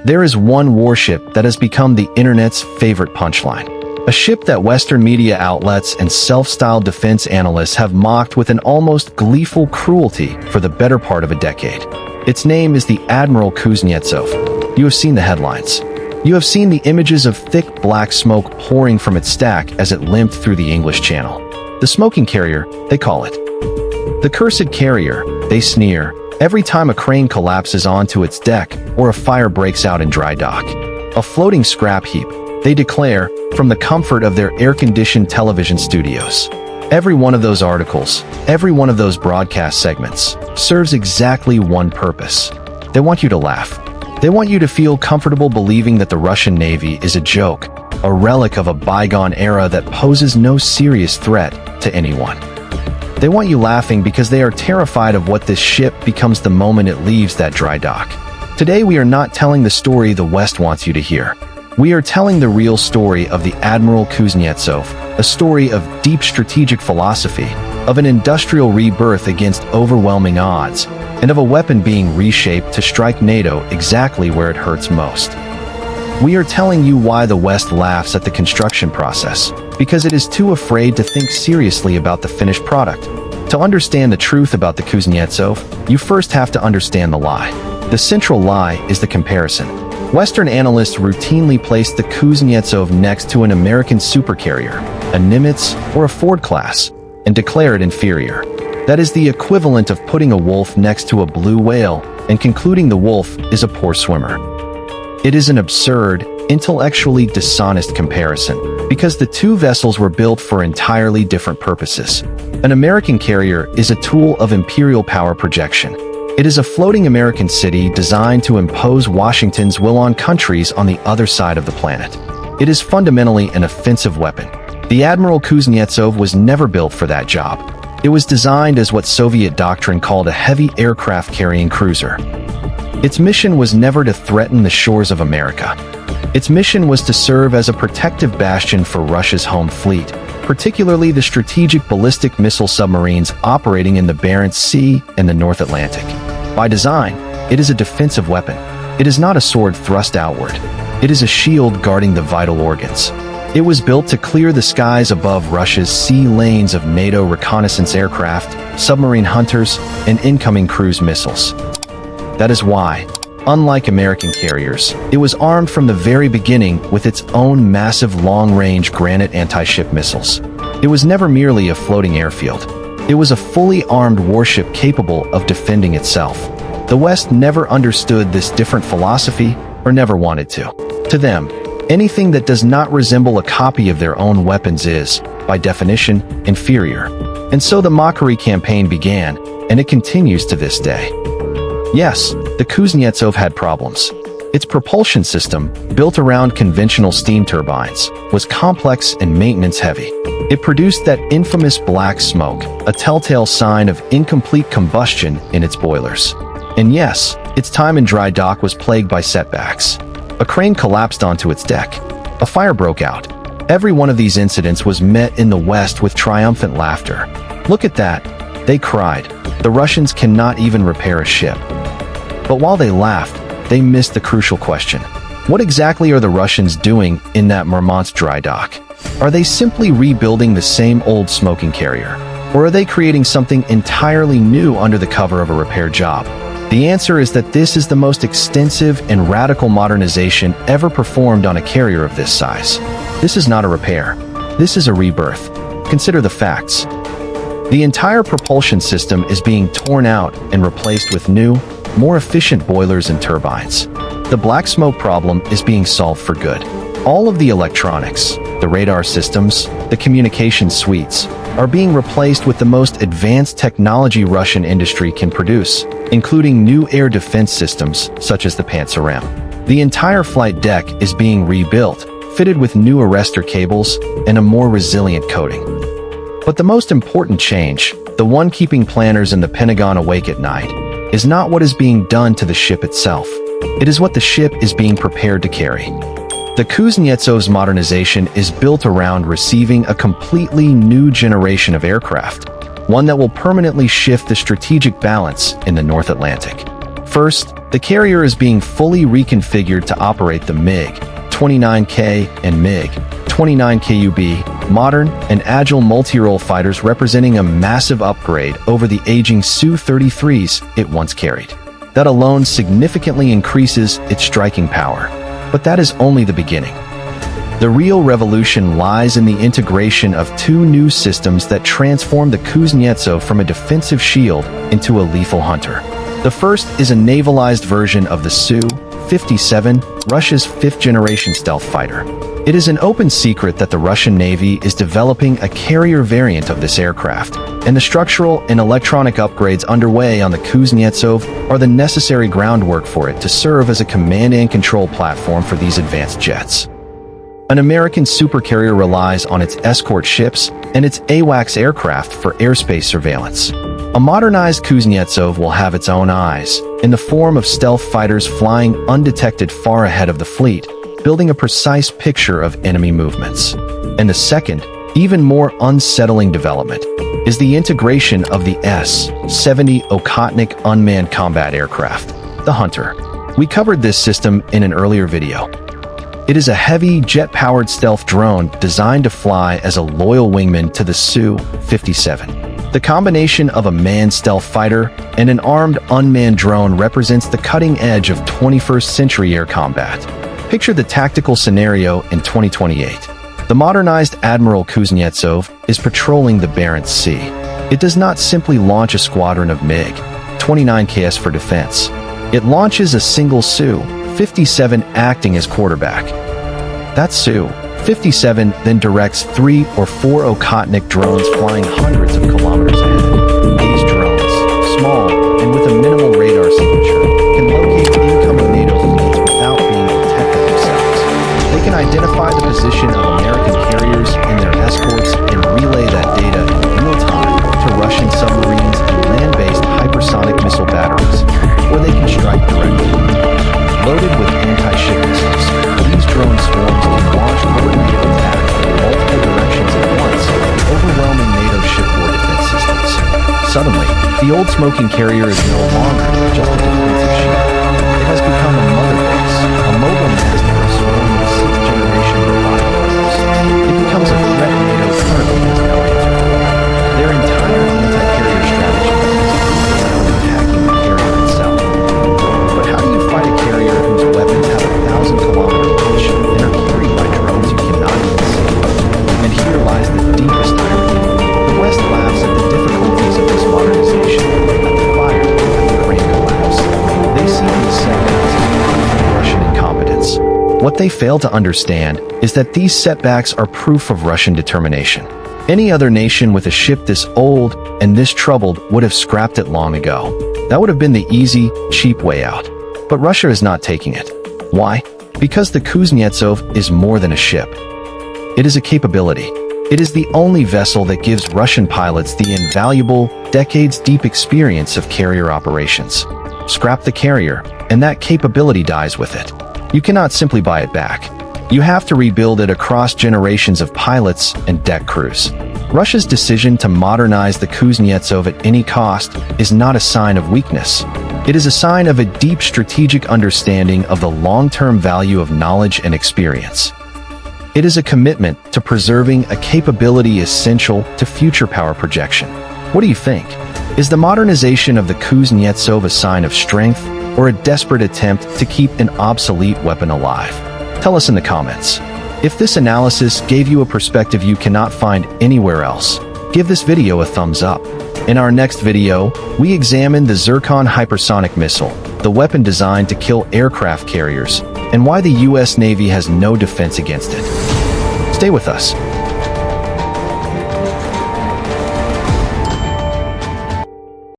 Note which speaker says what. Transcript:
Speaker 1: There is one warship that has become the internet's favorite punchline. A ship that Western media outlets and self-styled defense analysts have mocked with an almost gleeful cruelty for the better part of a decade. Its name is the Admiral Kuznetsov. You have seen the headlines. You have seen the images of thick black smoke pouring from its stack as it limped through the English Channel. The smoking carrier, they call it. The cursed carrier, they sneer, every time a crane collapses onto its deck or a fire breaks out in dry dock. A floating scrap heap, they declare, from the comfort of their air-conditioned television studios. Every one of those articles, every one of those broadcast segments, serves exactly one purpose. They want you to laugh. They want you to feel comfortable believing that the Russian Navy is a joke, a relic of a bygone era that poses no serious threat to anyone. They want you laughing because they are terrified of what this ship becomes the moment it leaves that dry dock. Today we are not telling the story the West wants you to hear. We are telling the real story of the Admiral Kuznetsov, a story of deep strategic philosophy, of an industrial rebirth against overwhelming odds, and of a weapon being reshaped to strike NATO exactly where it hurts most. We are telling you why the West laughs at the construction process, because it is too afraid to think seriously about the finished product. To understand the truth about the Kuznetsov, you first have to understand the lie. The central lie is the comparison. Western analysts routinely place the Kuznetsov next to an American supercarrier, a Nimitz, or a Ford class, and declare it inferior. That is the equivalent of putting a wolf next to a blue whale and concluding the wolf is a poor swimmer. It is an absurd, intellectually dishonest comparison, because the two vessels were built for entirely different purposes. An American carrier is a tool of imperial power projection. It is a floating American city designed to impose Washington's will on countries on the other side of the planet. It is fundamentally an offensive weapon. The Admiral Kuznetsov was never built for that job. It was designed as what Soviet Doctrine called a heavy aircraft-carrying cruiser. Its mission was never to threaten the shores of America. Its mission was to serve as a protective bastion for Russia's home fleet, particularly the strategic ballistic missile submarines operating in the Barents Sea and the North Atlantic. By design, it is a defensive weapon. It is not a sword thrust outward. It is a shield guarding the vital organs. It was built to clear the skies above Russia's sea lanes of NATO reconnaissance aircraft, submarine hunters, and incoming cruise missiles. That is why, unlike American carriers, it was armed from the very beginning with its own massive long-range Granite anti-ship missiles. It was never merely a floating airfield. It was a fully armed warship capable of defending itself. The West never understood this different philosophy or never wanted to. To them, anything that does not resemble a copy of their own weapons is, by definition, inferior. And so the mockery campaign began, and it continues to this day. Yes, the Kuznetsov had problems. Its propulsion system, built around conventional steam turbines, was complex and maintenance-heavy. It produced that infamous black smoke, a telltale sign of incomplete combustion in its boilers. And yes, its time in dry dock was plagued by setbacks. A crane collapsed onto its deck. A fire broke out. Every one of these incidents was met in the West with triumphant laughter. Look at that, they cried. The Russians cannot even repair a ship. But while they laughed, they missed the crucial question. What exactly are the Russians doing in that Murmansk dry dock? Are they simply rebuilding the same old smoking carrier? Or are they creating something entirely new under the cover of a repair job? The answer is that this is the most extensive and radical modernization ever performed on a carrier of this size. This is not a repair. This is a rebirth. Consider the facts. The entire propulsion system is being torn out and replaced with new, more efficient boilers and turbines. The black smoke problem is being solved for good. All of the electronics, the radar systems, the communication suites, are being replaced with the most advanced technology Russian industry can produce, including new air defense systems such as the Pantsir-M. The entire flight deck is being rebuilt, fitted with new arrestor cables and a more resilient coating. But the most important change, the one keeping planners in the Pentagon awake at night, is not what is being done to the ship itself. It is what the ship is being prepared to carry. The Kuznetsov's modernization is built around receiving a completely new generation of aircraft, one that will permanently shift the strategic balance in the North Atlantic. First, the carrier is being fully reconfigured to operate the MiG-29K and MiG-29KUB, modern and agile multi-role fighters representing a massive upgrade over the aging Su-33s it once carried. That alone significantly increases its striking power. But that is only the beginning. The real revolution lies in the integration of two new systems that transform the Kuznetsov from a defensive shield into a lethal hunter. The first is a navalized version of the Su-57, Russia's fifth-generation stealth fighter. It is an open secret that the Russian Navy is developing a carrier variant of this aircraft, and the structural and electronic upgrades underway on the Kuznetsov are the necessary groundwork for it to serve as a command and control platform for these advanced jets. An American supercarrier relies on its escort ships and its AWACS aircraft for airspace surveillance. A modernized Kuznetsov will have its own eyes, in the form of stealth fighters flying undetected far ahead of the fleet, building a precise picture of enemy movements. And the second, even more unsettling development, is the integration of the S-70 Okhotnik unmanned combat aircraft, the Hunter. We covered this system in an earlier video. It is a heavy, jet-powered stealth drone designed to fly as a loyal wingman to the Su-57. The combination of a manned stealth fighter and an armed unmanned drone represents the cutting edge of 21st century air combat. Picture the tactical scenario in 2028. The modernized Admiral Kuznetsov is patrolling the Barents Sea. It does not simply launch a squadron of MiG-29Ks for defense. It launches a single Su-57 acting as quarterback. That Su-57 then directs 3 or 4 Okhotnik drones flying hundreds of kilometers ahead. These drones, small and with a minimal radar signature, can locate incoming NATO fleets without being detected themselves. They can identify the position of American carriers and their escorts and relay that data in real time to Russian submarines and land-based hypersonic missile batteries, where they can strike directly. Loaded with anti-ship missiles, these drone swarms can launch coordinated attacks in multiple directions at once, overwhelming NATO shipboard defense systems. Suddenly, the old smoking carrier is no longer just a defensive shield. It has become a mother base, a mobile nest for a swarm of sixth-generation robotic fighters. It becomes a threat NATO currently has no answer for. Their entire anti-carrier strategy is built around attacking the carrier itself. But how do you fight a carrier whose weapons have 1,000-kilometer reach and are carried by drones you cannot even see? And here lies the deepest irony. The West laughs at the difficulties of this modernization, at the fire, at the crane collapse. They see these setbacks as proof of Russian incompetence. What they fail to understand is that these setbacks are proof of Russian determination. Any other nation with a ship this old and this troubled would have scrapped it long ago. That would have been the easy, cheap way out. But Russia is not taking it. Why? Because the Kuznetsov is more than a ship. It is a capability. It is the only vessel that gives Russian pilots the invaluable, decades-deep experience of carrier operations. Scrap the carrier, and that capability dies with it. You cannot simply buy it back. You have to rebuild it across generations of pilots and deck crews. Russia's decision to modernize the Kuznetsov at any cost is not a sign of weakness. It is a sign of a deep strategic understanding of the long-term value of knowledge and experience. It is a commitment to preserving a capability essential to future power projection. What do you think? Is the modernization of the Kuznetsov a sign of strength or a desperate attempt to keep an obsolete weapon alive? Tell us in the comments. If this analysis gave you a perspective you cannot find anywhere else, give this video a thumbs up. In our next video, we examine the Zircon hypersonic missile, the weapon designed to kill aircraft carriers, and why the US Navy has no defense against it. Stay with us.